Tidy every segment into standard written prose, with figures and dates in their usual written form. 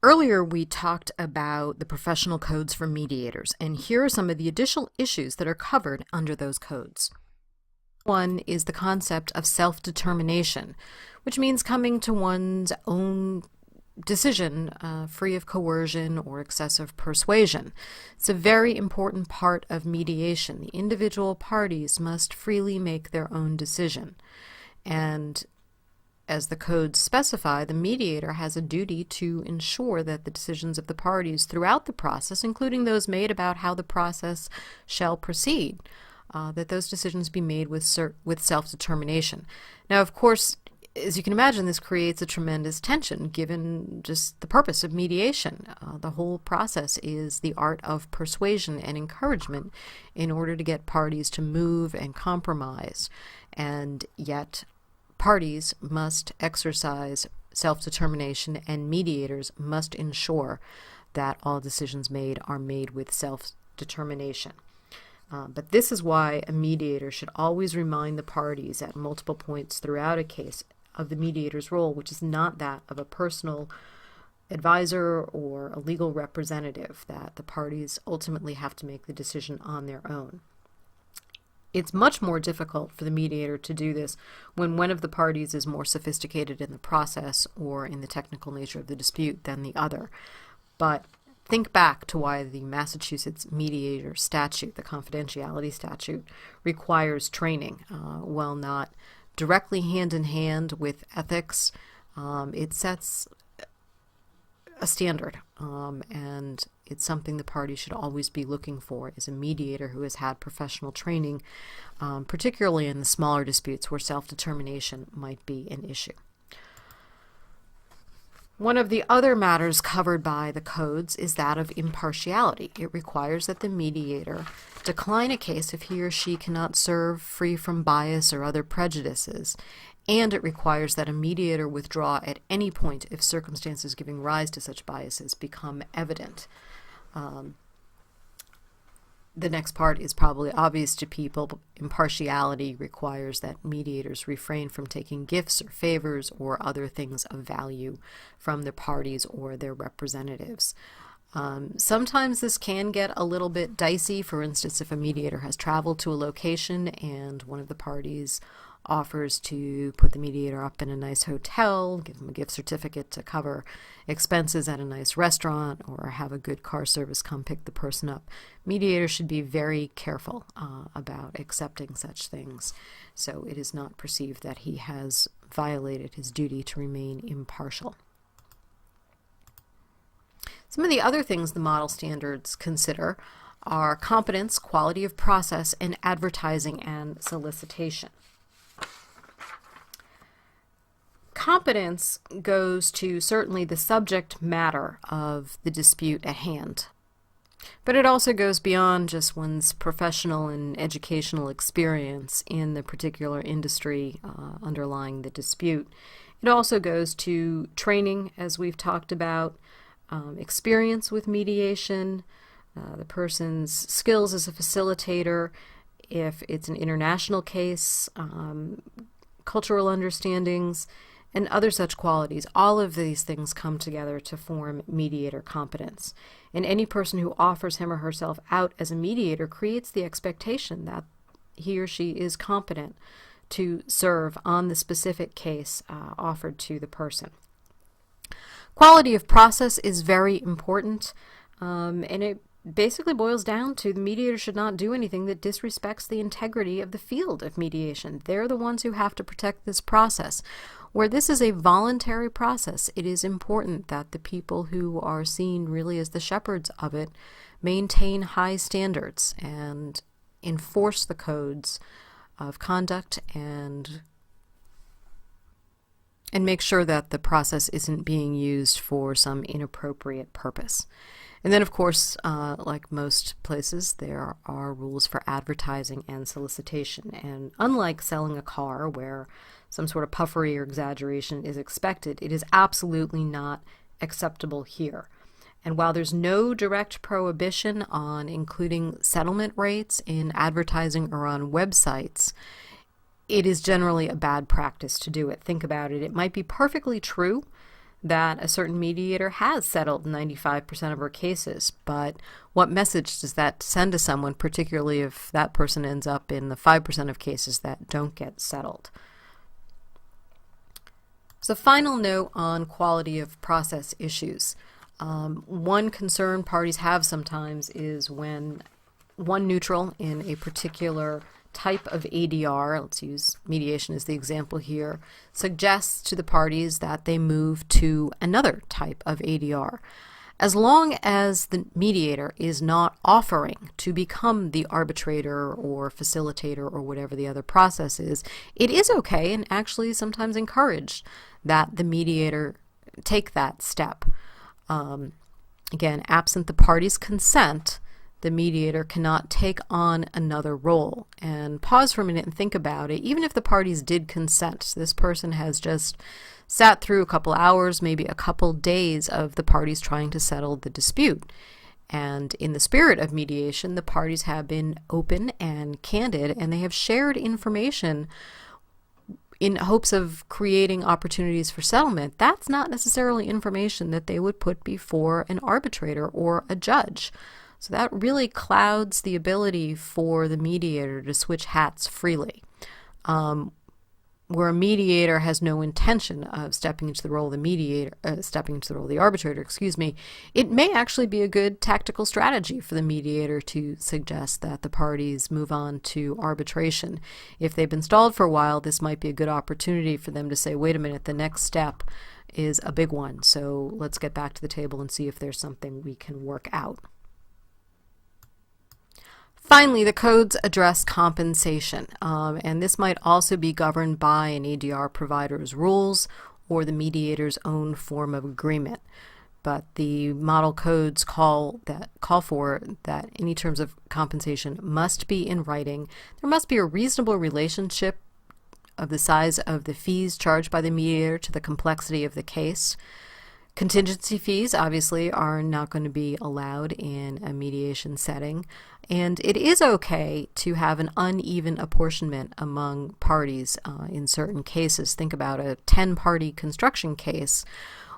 Earlier, we talked about the professional codes for mediators, and here are some of the additional issues that are covered under those codes. One is the concept of self-determination, which means coming to one's own decision free of coercion or excessive persuasion. It's a very important part of mediation. The individual parties must freely make their own decision. And as the codes specify, the mediator has a duty to ensure that the decisions of the parties throughout the process, including those made about how the process shall proceed, that those decisions be made with self-determination. Now, of course, as you can imagine, this creates a tremendous tension given just the purpose of mediation. The whole process is the art of persuasion and encouragement in order to get parties to move and compromise, and yet parties must exercise self-determination, and mediators must ensure that all decisions made are made with self-determination. But this is why a mediator should always remind the parties at multiple points throughout a case of the mediator's role, which is not that of a personal advisor or a legal representative, that the parties ultimately have to make the decision on their own. It's much more difficult for the mediator to do this when one of the parties is more sophisticated in the process or in the technical nature of the dispute than the other. But think back to why the Massachusetts mediator statute, the confidentiality statute, requires training. While not directly hand in hand with ethics, it sets a standard, and it's something the party should always be looking for, is a mediator who has had professional training, particularly in the smaller disputes where self-determination might be an issue. One of the other matters covered by the codes is that of impartiality. It requires that the mediator decline a case if he or she cannot serve free from bias or other prejudices, and it requires that a mediator withdraw at any point if circumstances giving rise to such biases become evident. The next part is probably obvious to people, but impartiality requires that mediators refrain from taking gifts or favors or other things of value from the parties or their representatives. Sometimes this can get a little bit dicey. For instance, if a mediator has traveled to a location and one of the parties offers to put the mediator up in a nice hotel, give them a gift certificate to cover expenses at a nice restaurant, or have a good car service come pick the person up. Mediators should be very careful about accepting such things, so it is not perceived that he has violated his duty to remain impartial. Some of the other things the model standards consider are competence, quality of process, and advertising and solicitation. Competence goes to certainly the subject matter of the dispute at hand, but it also goes beyond just one's professional and educational experience in the particular industry underlying the dispute. It also goes to training, as we've talked about, experience with mediation, the person's skills as a facilitator, if it's an international case, cultural understandings, and other such qualities. All of these things come together to form mediator competence. And any person who offers him or herself out as a mediator creates the expectation that he or she is competent to serve on the specific case offered to the person. Quality of process is very important, and it basically boils down to the mediator should not do anything that disrespects the integrity of the field of mediation. They're the ones who have to protect this process. Where this is a voluntary process, it is important that the people who are seen really as the shepherds of it maintain high standards and enforce the codes of conduct and make sure that the process isn't being used for some inappropriate purpose. And then, of course, like most places, there are rules for advertising and solicitation. And unlike selling a car where some sort of puffery or exaggeration is expected, it is absolutely not acceptable here. And while there's no direct prohibition on including settlement rates in advertising or on websites, it is generally a bad practice to do it. Think about it. It might be perfectly true that a certain mediator has settled 95% of her cases, but what message does that send to someone, particularly if that person ends up in the 5% of cases that don't get settled? So, final note on quality of process issues. One concern parties have sometimes is when one neutral in a particular type of ADR, let's use mediation as the example here, suggests to the parties that they move to another type of ADR. As long as the mediator is not offering to become the arbitrator or facilitator or whatever the other process is, it is okay and actually sometimes encouraged that the mediator take that step. Again, absent the party's consent, the mediator cannot take on another role. And pause for a minute and think about it. Even if the parties did consent, so this person has just sat through a couple hours, maybe a couple days of the parties trying to settle the dispute. And in the spirit of mediation, the parties have been open and candid, and they have shared information in hopes of creating opportunities for settlement. That's not necessarily information that they would put before an arbitrator or a judge. So that really clouds the ability for the mediator to switch hats freely. Where a mediator has no intention of stepping into the role of the arbitrator, it may actually be a good tactical strategy for the mediator to suggest that the parties move on to arbitration. If they've been stalled for a while, this might be a good opportunity for them to say, wait a minute, the next step is a big one, so let's get back to the table and see if there's something we can work out. Finally, the codes address compensation, and this might also be governed by an ADR provider's rules or the mediator's own form of agreement. But the model codes call for that any terms of compensation must be in writing. There must be a reasonable relationship of the size of the fees charged by the mediator to the complexity of the case. Contingency fees, obviously, are not going to be allowed in a mediation setting, and it is okay to have an uneven apportionment among parties in certain cases. Think about a 10-party construction case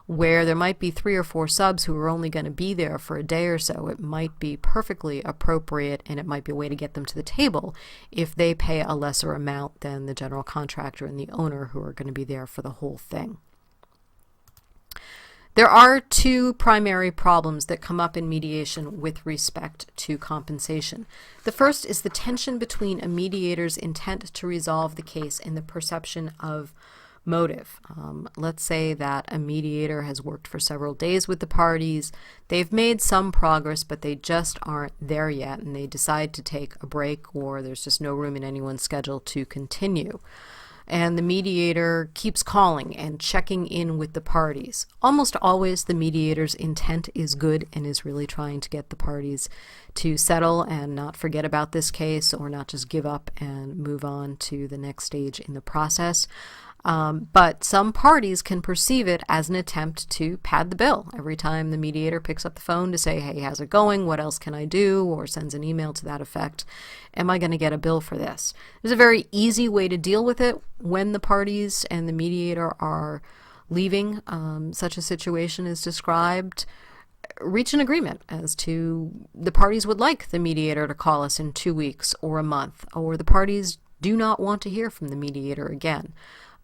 where there might be 3 or 4 subs who are only going to be there for a day or so. It might be perfectly appropriate, and it might be a way to get them to the table if they pay a lesser amount than the general contractor and the owner who are going to be there for the whole thing. There are 2 primary problems that come up in mediation with respect to compensation. The first is the tension between a mediator's intent to resolve the case and the perception of motive. Let's say that a mediator has worked for several days with the parties. They've made some progress, but they just aren't there yet, and they decide to take a break, or there's just no room in anyone's schedule to continue. And the mediator keeps calling and checking in with the parties. Almost always the mediator's intent is good and is really trying to get the parties to settle and not forget about this case, or not just give up and move on to the next stage in the process. But some parties can perceive it as an attempt to pad the bill. Every time the mediator picks up the phone to say, hey, how's it going? What else can I do? Or sends an email to that effect, am I going to get a bill for this? There's a very easy way to deal with it when the parties and the mediator are leaving such a situation is described. Reach an agreement as to the parties would like the mediator to call us in 2 weeks or a month, or the parties do not want to hear from the mediator again.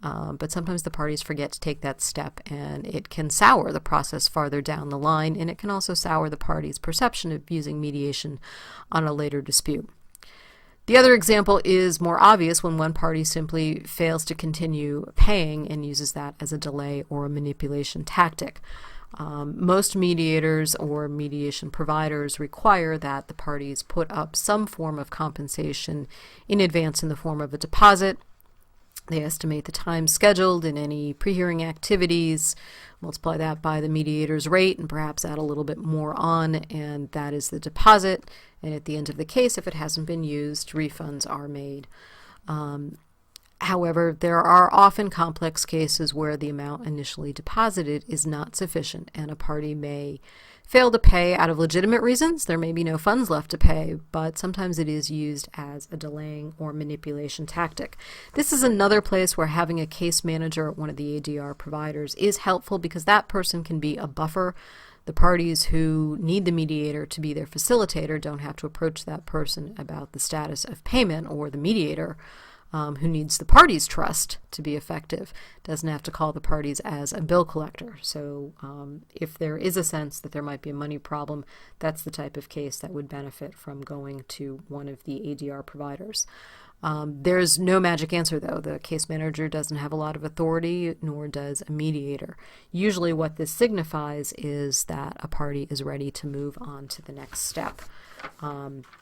But sometimes the parties forget to take that step, and it can sour the process farther down the line, and it can also sour the parties' perception of using mediation on a later dispute. The other example is more obvious when one party simply fails to continue paying and uses that as a delay or a manipulation tactic. Most mediators or mediation providers require that the parties put up some form of compensation in advance in the form of a deposit. They estimate the time scheduled in any pre-hearing activities, multiply that by the mediator's rate, and perhaps add a little bit more on, and that is the deposit. And at the end of the case, if it hasn't been used, refunds are made. However, there are often complex cases where the amount initially deposited is not sufficient and a party may fail to pay out of legitimate reasons. There may be no funds left to pay, but sometimes it is used as a delaying or manipulation tactic. This is another place where having a case manager at one of the ADR providers is helpful because that person can be a buffer. The parties who need the mediator to be their facilitator don't have to approach that person about the status of payment, or the mediator who needs the parties' trust to be effective doesn't have to call the parties as a bill collector. So if there is a sense that there might be a money problem, that's the type of case that would benefit from going to one of the ADR providers. There's no magic answer, though. The case manager doesn't have a lot of authority, nor does a mediator. Usually what this signifies is that a party is ready to move on to the next step.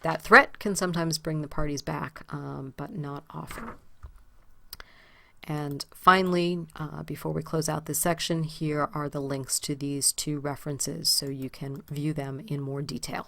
That threat can sometimes bring the parties back, but not often. And finally, before we close out this section, here are the links to these two references so you can view them in more detail.